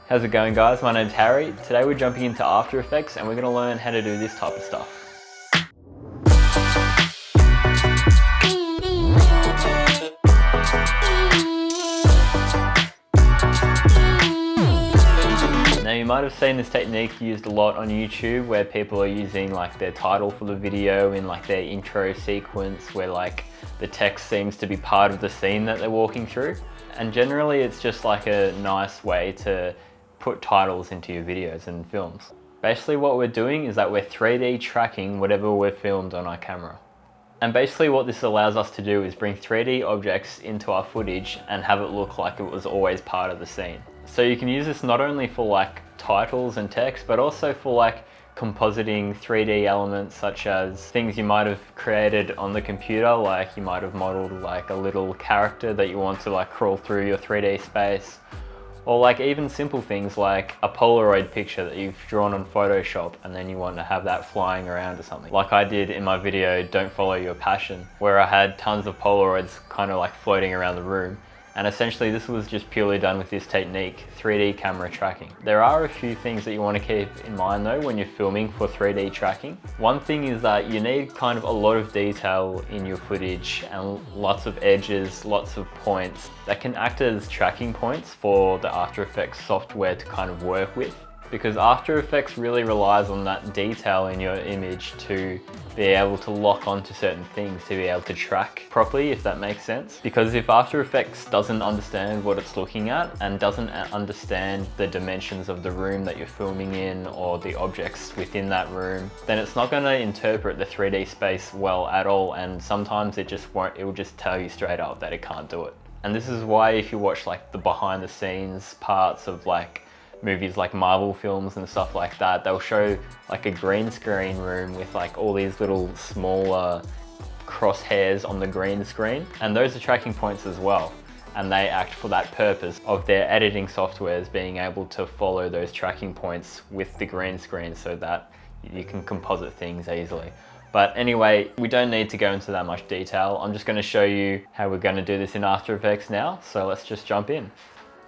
How's it going, guys? My name's Harry. Today we're jumping into After Effects and we're going to learn how to do this type of stuff. Now you might have seen this technique used a lot on YouTube where people are using like their title for the video in like their intro sequence where like the text seems to be part of the scene that they're walking through. And generally it's just like a nice way to put titles into your videos and films. Basically what we're doing is that we're 3D tracking whatever we've filmed on our camera. And basically what this allows us to do is bring 3D objects into our footage and have it look like it was always part of the scene. So you can use this not only for like titles and text, but also for like compositing 3D elements such as things you might have created on the computer, like you might have modeled like a little character that you want to like crawl through your 3D space. Or like even simple things like a Polaroid picture that you've drawn on Photoshop and then you want to have that flying around or something. Like I did in my video, Don't Follow Your Passion, where I had tons of Polaroids kind of like floating around the room. And essentially this was just purely done with this technique, 3D camera tracking. There are a few things that you want to keep in mind though when you're filming for 3D tracking. One thing is that you need kind of a lot of detail in your footage and lots of edges, lots of points that can act as tracking points for the After Effects software to kind of work with. Because After Effects really relies on that detail in your image to be able to lock onto certain things, to be able to track properly, if that makes sense. Because if After Effects doesn't understand what it's looking at and doesn't understand the dimensions of the room that you're filming in or the objects within that room, then it's not going to interpret the 3D space well at all, and sometimes it will just tell you straight up that it can't do it. And this is why if you watch like the behind the scenes parts of like movies like Marvel films and stuff like that, they'll show like a green screen room with like all these little smaller crosshairs on the green screen, and those are tracking points as well, and they act for that purpose of their editing softwares being able to follow those tracking points with the green screen so that you can composite things easily. But anyway, we don't need to go into that much detail. I'm just going to show you how we're going to do this in After Effects now, so let's just jump in.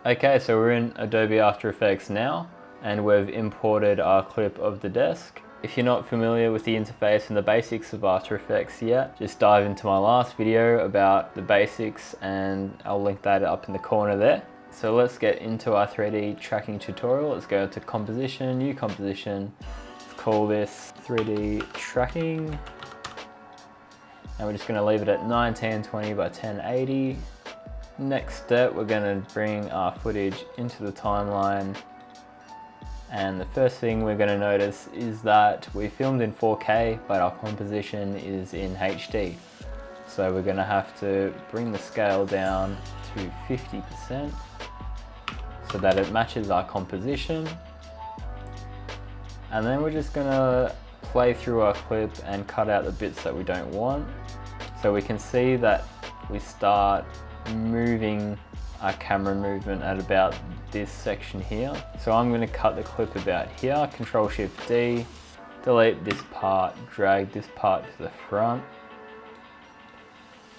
Okay, so we're in Adobe After Effects now, and we've imported our clip of the desk. If you're not familiar with the interface and the basics of After Effects yet, just dive into my last video about the basics and I'll link that up in the corner there. So let's get into our 3D tracking tutorial. Let's go to Composition, New Composition. Let's call this 3D Tracking. And we're just gonna leave it at 91020 by 1080. Next step, we're going to bring our footage into the timeline, and the first thing we're going to notice is that we filmed in 4K but our composition is in HD. So we're going to have to bring the scale down to 50% so that it matches our composition, and then we're just going to play through our clip and cut out the bits that we don't want. So we can see that we start moving our camera movement at about this section here. So I'm going to cut the clip about here, Control-Shift-D, delete this part, drag this part to the front.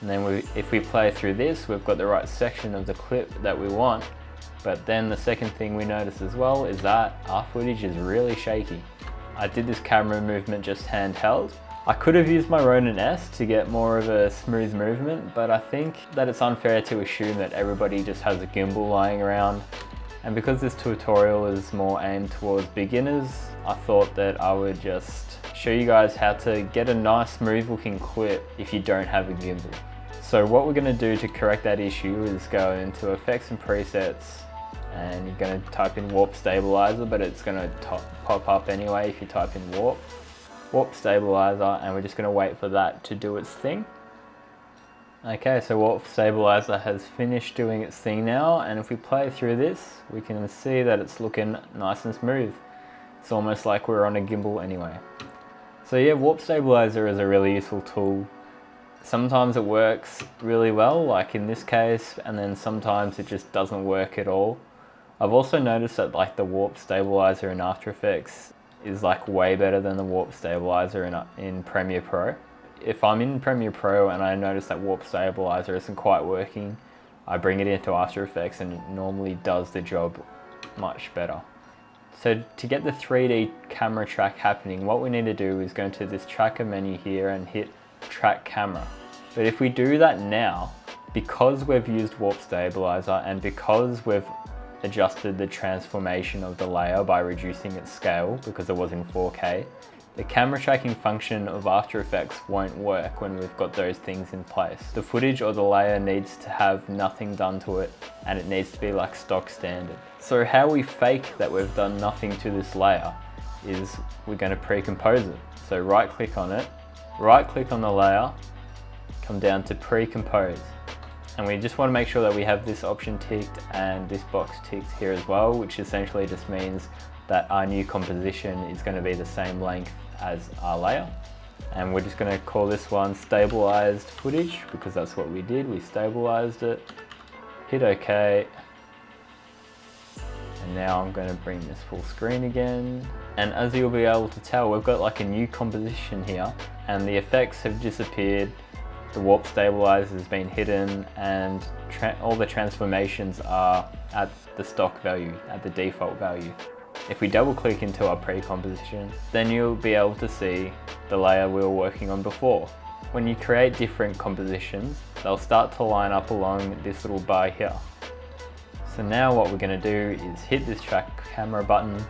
And then if we play through this, we've got the right section of the clip that we want. But then the second thing we notice as well is that our footage is really shaky. I did this camera movement just handheld. I could have used my Ronin S to get more of a smooth movement, but I think that it's unfair to assume that everybody just has a gimbal lying around. And because this tutorial is more aimed towards beginners, I thought that I would just show you guys how to get a nice smooth looking clip if you don't have a gimbal. So what we're going to do to correct that issue is go into Effects and Presets, and you're going to type in Warp Stabilizer, but it's going to pop up anyway if you type in Warp Stabilizer, and we're just going to wait for that to do its thing. Okay, so Warp Stabilizer has finished doing its thing now, and if we play through this, we can see that it's looking nice and smooth. It's almost like we're on a gimbal anyway. So yeah, Warp Stabilizer is a really useful tool. Sometimes it works really well, like in this case, and then sometimes it just doesn't work at all. I've also noticed that like the Warp Stabilizer in After Effects is like way better than the Warp Stabilizer in Premiere Pro. If I'm in Premiere Pro and I notice that Warp Stabilizer isn't quite working, I bring it into After Effects and it normally does the job much better. So to get the 3D camera track happening, what we need to do is go into this tracker menu here and hit track camera. But if we do that now, because we've used warp stabilizer and because we've adjusted the transformation of the layer by reducing its scale because it was in 4K, the camera tracking function of After Effects won't work when we've got those things in place. The footage or the layer needs to have nothing done to it, and it needs to be like stock standard. So how we fake that we've done nothing to this layer is we're going to pre-compose it. So right click on it, right click on the layer, come down to pre-compose. And we just want to make sure that we have this option ticked and this box ticked here as well, which essentially just means that our new composition is going to be the same length as our layer. And we're just going to call this one stabilized footage because that's what we did. We stabilized it, hit OK. And now I'm going to bring this full screen again. And as you'll be able to tell, we've got like a new composition here and the effects have disappeared. The warp stabilizer has been hidden and all the transformations are at the stock value, at the default value. If we double click into our pre-composition, then you'll be able to see the layer we were working on before. When you create different compositions, they'll start to line up along this little bar here. So now what we're going to do is hit this track camera button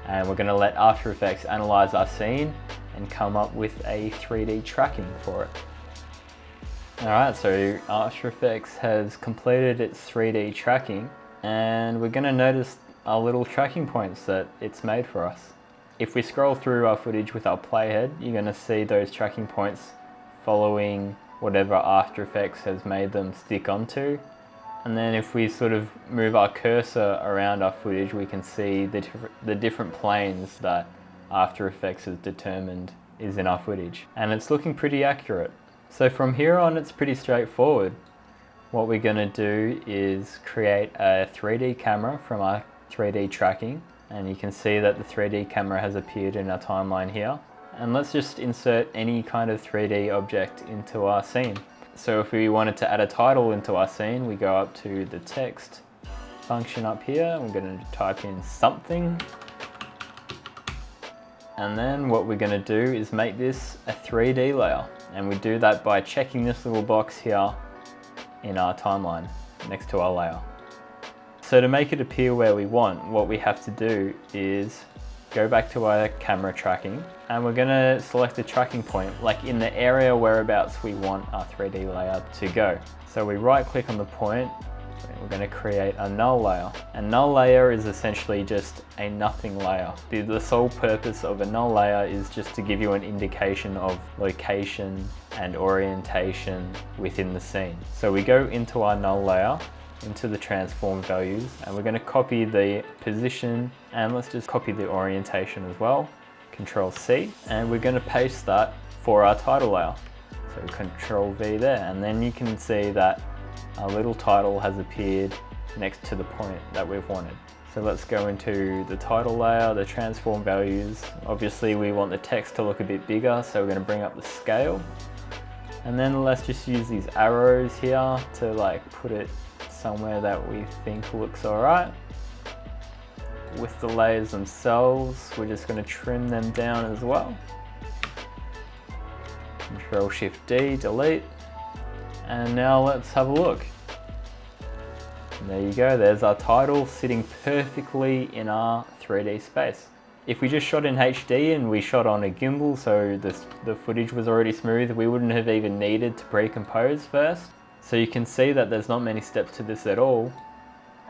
and we're going to let After Effects analyze our scene and come up with a 3D tracking for it. Alright, so After Effects has completed its 3D tracking and we're going to notice our little tracking points that it's made for us. If we scroll through our footage with our playhead, you're going to see those tracking points following whatever After Effects has made them stick onto. And then if we sort of move our cursor around our footage, we can see the different planes that After Effects has determined is in our footage. And it's looking pretty accurate. So from here on, it's pretty straightforward. What we're going to do is create a 3D camera from our 3D tracking, and you can see that the 3D camera has appeared in our timeline here. And let's just insert any kind of 3D object into our scene. So if we wanted to add a title into our scene, we go up to the text function up here. We're going to type in something. And then what we're going to do is make this a 3D layer. And we do that by checking this little box here in our timeline next to our layer. So to make it appear where we want, what we have to do is go back to our camera tracking and we're going to select a tracking point like in the area whereabouts we want our 3D layer to go. So we right click on the point and we're going to create a null layer. A null layer is essentially just a nothing layer. The sole purpose of a null layer is just to give you an indication of location and orientation within the scene. So we go into our null layer, into the transform values, and we're going to copy the position and let's just copy the orientation as well. Control C, and we're going to paste that for our title layer. So Control V there, and then you can see that our little title has appeared next to the point that we've wanted. So let's go into the title layer, the transform values. Obviously we want the text to look a bit bigger, so we're going to bring up the scale. And then let's just use these arrows here to like put it somewhere that we think looks alright. With the layers themselves, we're just going to trim them down as well. Control Shift D, delete. And now let's have a look. And there you go, there's our title sitting perfectly in our 3D space. If we just shot in HD and we shot on a gimbal, so the footage was already smooth, we wouldn't have even needed to pre-compose first. So you can see that there's not many steps to this at all,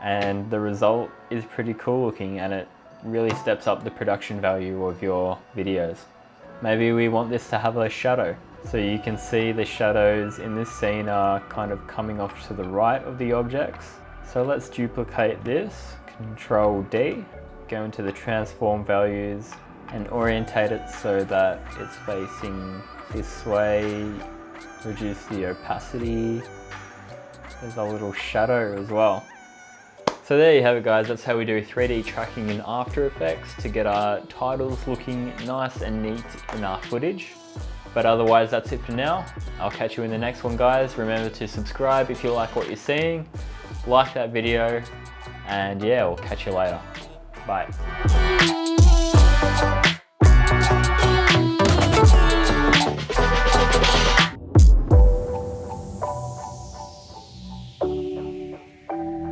and the result is pretty cool looking and it really steps up the production value of your videos. Maybe we want this to have a shadow. So you can see the shadows in this scene are kind of coming off to the right of the objects. So let's duplicate this, Control D, go into the transform values and orientate it so that it's facing this way, reduce the opacity. There's a little shadow as well. So there you have it guys, that's how we do 3D tracking in After Effects to get our titles looking nice and neat in our footage. But otherwise that's it for now. I'll catch you in the next one guys. Remember to subscribe if you like what you're seeing, like that video, and yeah, we'll catch you later. Bye.